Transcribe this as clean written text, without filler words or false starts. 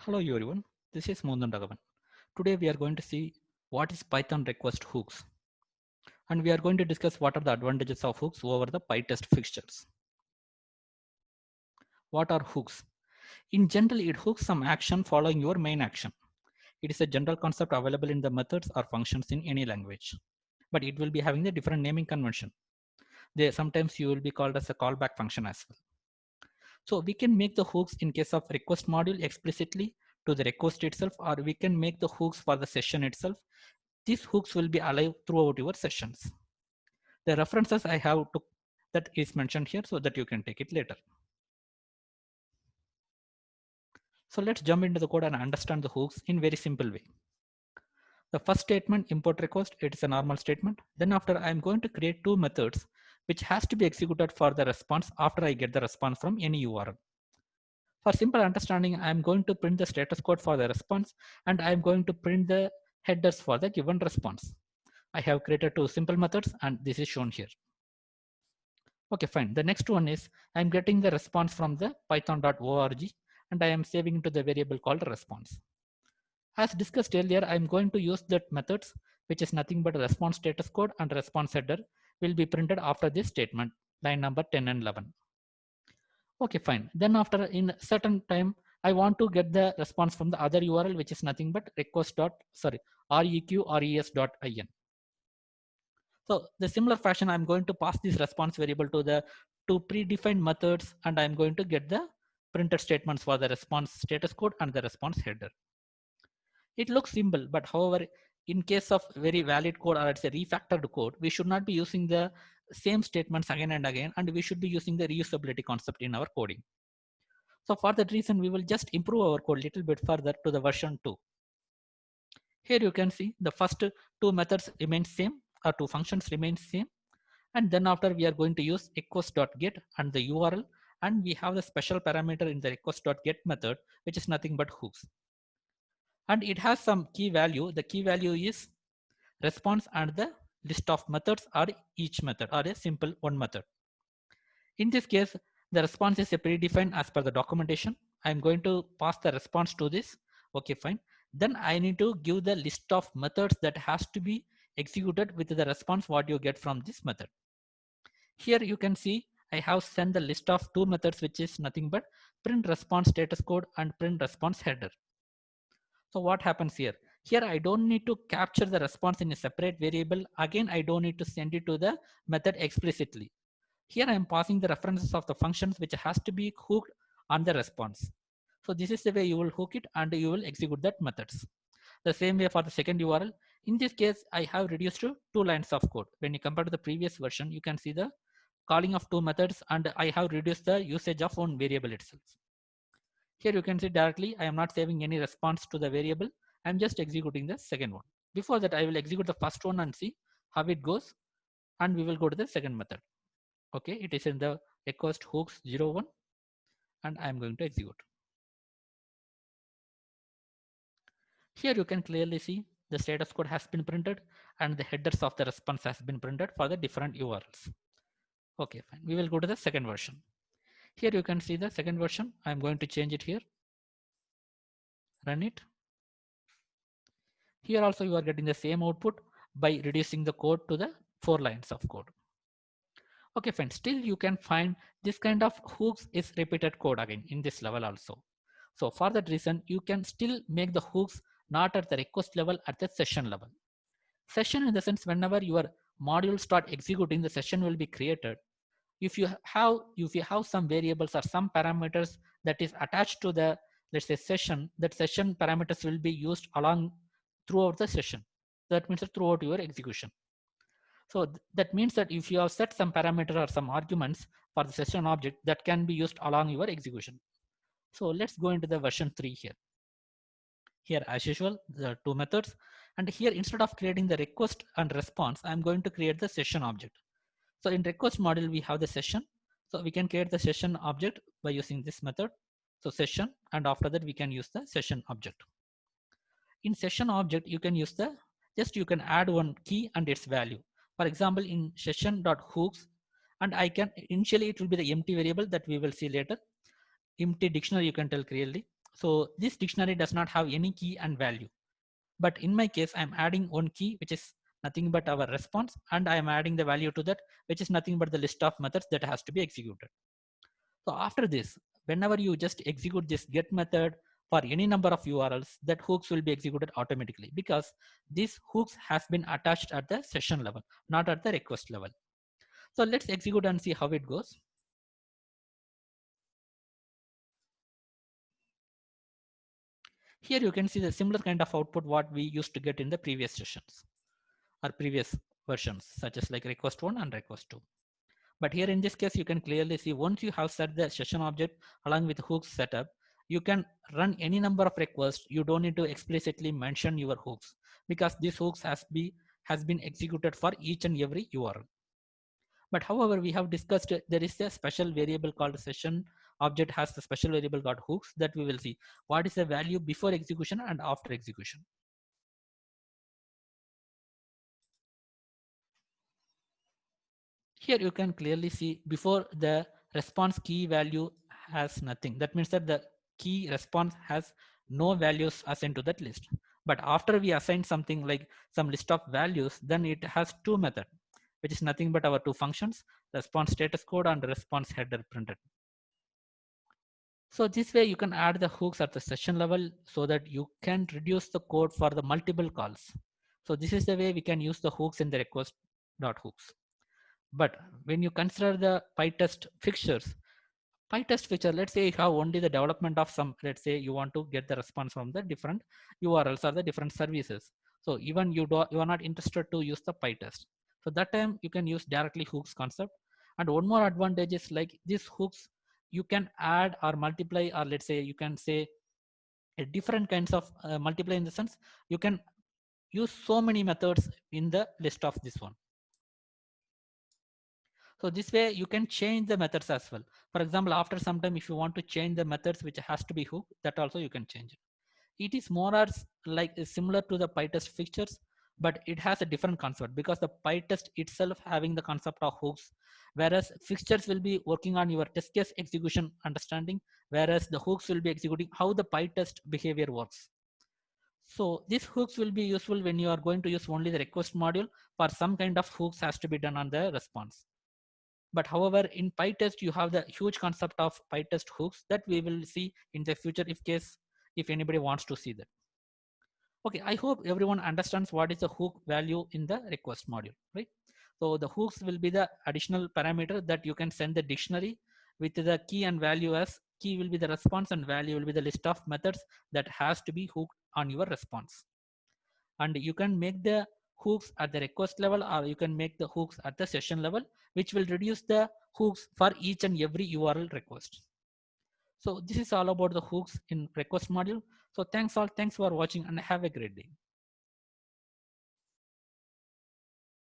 Hello everyone, this is Mohan Raghavan. Today we are going to see what is Python request hooks, and we are going to discuss what are the advantages of hooks over the PyTest fixtures. What are hooks? In general, it hooks some action following your main action. It is a general concept available in the methods or functions in any language, but it will be having the different naming convention. Sometimes you will be called as a callback function as well. So we can make the hooks in case of request module explicitly to the request itself, or we can make the hooks for the session itself. These hooks will be alive throughout your sessions. The references I have took that is mentioned here so that you can take it later. So let's jump into the code and understand the hooks in very simple way. The first statement, import request, it is a normal statement. Then after I'm going to create two methods which has to be executed for the response after I get the response from any URL. For simple understanding, I'm going to print the status code for the response and I'm going to print the headers for the given response. I have created two simple methods and this is shown here. Okay, fine. The next one is I'm getting the response from the python.org and I am saving into the variable called response. As discussed earlier, I'm going to use that methods, which is nothing but a response status code and response header will be printed after this statement, line number 10 and 11. Okay, fine. Then after in certain time, I want to get the response from the other URL, which is nothing but req.res.in. So the similar fashion, I'm going to pass this response variable to the two predefined methods, and I'm going to get the printed statements for the response status code and the response header. It looks simple, but however, in case of very valid code or it's a refactored code, we should not be using the same statements again and again, and we should be using the reusability concept in our coding. So for that reason, we will just improve our code a little bit further to the version 2. Here you can see the first two methods remain same, or two functions remain same. And then after we are going to use request.get and the URL, and we have the special parameter in the request.get method, which is nothing but hooks. And it has some key value. The key value is response and the list of methods or each method or a simple one method. In this case, the response is a predefined as per the documentation. I'm going to pass the response to this. Okay, fine. Then I need to give the list of methods that has to be executed with the response what you get from this method. Here you can see I have sent the list of two methods, which is nothing but print response status code and print response header. So what happens here? Here I don't need to capture the response in a separate variable. Again, I don't need to send it to the method explicitly. Here I am passing the references of the functions which has to be hooked on the response. So this is the way you will hook it and you will execute that methods. The same way for the second URL. In this case, I have reduced to 2 lines of code. When you compare to the previous version, you can see the calling of two methods and I have reduced the usage of one variable itself. Here you can see directly, I am not saving any response to the variable. I'm just executing the second one. Before that, I will execute the first one and see how it goes. And we will go to the second method. Okay, it is in the request hooks 01 and I'm going to execute. Here you can clearly see the status code has been printed and the headers of the response has been printed for the different URLs. Okay, fine. We will go to the second version. Here you can see the second version. I'm going to change it here. Run it. Here also you are getting the same output by reducing the code to the 4 lines of code. Okay, fine. Still you can find this kind of hooks is repeated code again in this level also. So for that reason, you can still make the hooks not at the request level, at the session level. Session in the sense whenever your module start executing, the session will be created. If you have some variables or some parameters that is attached to the, let's say, session, that session parameters will be used along throughout the session. That means that throughout your execution. So that means that if you have set some parameter or some arguments for the session object, that can be used along your execution. So let's go into the version 3 here. Here as usual, the two methods, and here instead of creating the request and response, I'm going to create the session object. So in request module, we have the session. So we can create the session object by using this method. So session, and after that we can use the session object. In session object, you can use the, just you can add one key and its value. For example, in session.hooks, and I can, initially it will be the empty variable that we will see later. Empty dictionary you can tell clearly. So this dictionary does not have any key and value. But in my case, I'm adding one key, which is nothing but our response, and I am adding the value to that, which is nothing but the list of methods that has to be executed. So after this, whenever you just execute this get method for any number of URLs, that hooks will be executed automatically because this hooks has been attached at the session level, not at the request level. So let's execute and see how it goes. Here you can see the similar kind of output what we used to get in the previous sessions or previous versions, such as like request 1 and request 2. But here in this case, you can clearly see once you have set the session object along with hooks setup, you can run any number of requests. You don't need to explicitly mention your hooks because this hooks has been executed for each and every URL. But however, we have discussed there is a special variable called session object has the special variable called hooks that we will see. What is the value before execution and after execution? Here you can clearly see before the response key value has nothing. That means that the key response has no values assigned to that list. But after we assign something like some list of values, then it has two methods, which is nothing but our two functions, response status code and response header printed. So this way you can add the hooks at the session level so that you can reduce the code for the multiple calls. So this is the way we can use the hooks in the request.hooks. But when you consider the PyTest fixtures, PyTest feature, let's say you have only the development of some, let's say you want to get the response from the different URLs or the different services. So even you are not interested to use the PyTest. So that time you can use directly hooks concept. And one more advantage is like these hooks, you can add or multiply, or let's say you can say a different kinds of multiply in the sense you can use so many methods in the list of this one. So this way you can change the methods as well. For example, after some time, if you want to change the methods which has to be hooked, that also you can change it. It is more or like similar to the PyTest fixtures, but it has a different concept because the PyTest itself having the concept of hooks, whereas fixtures will be working on your test case execution understanding, whereas the hooks will be executing how the PyTest behavior works. So these hooks will be useful when you are going to use only the request module. For some kind of hooks has to be done on the response. But however, in PyTest, you have the huge concept of PyTest hooks that we will see in the future if anybody wants to see that. Okay, I hope everyone understands what is the hook value in the request module, right? So the hooks will be the additional parameter that you can send the dictionary with the key and value as key will be the response and value will be the list of methods that has to be hooked on your response. And you can make the hooks at the request level or you can make the hooks at the session level, which will reduce the hooks for each and every URL request. So this is all about the hooks in request module. So thanks for watching and have a great day.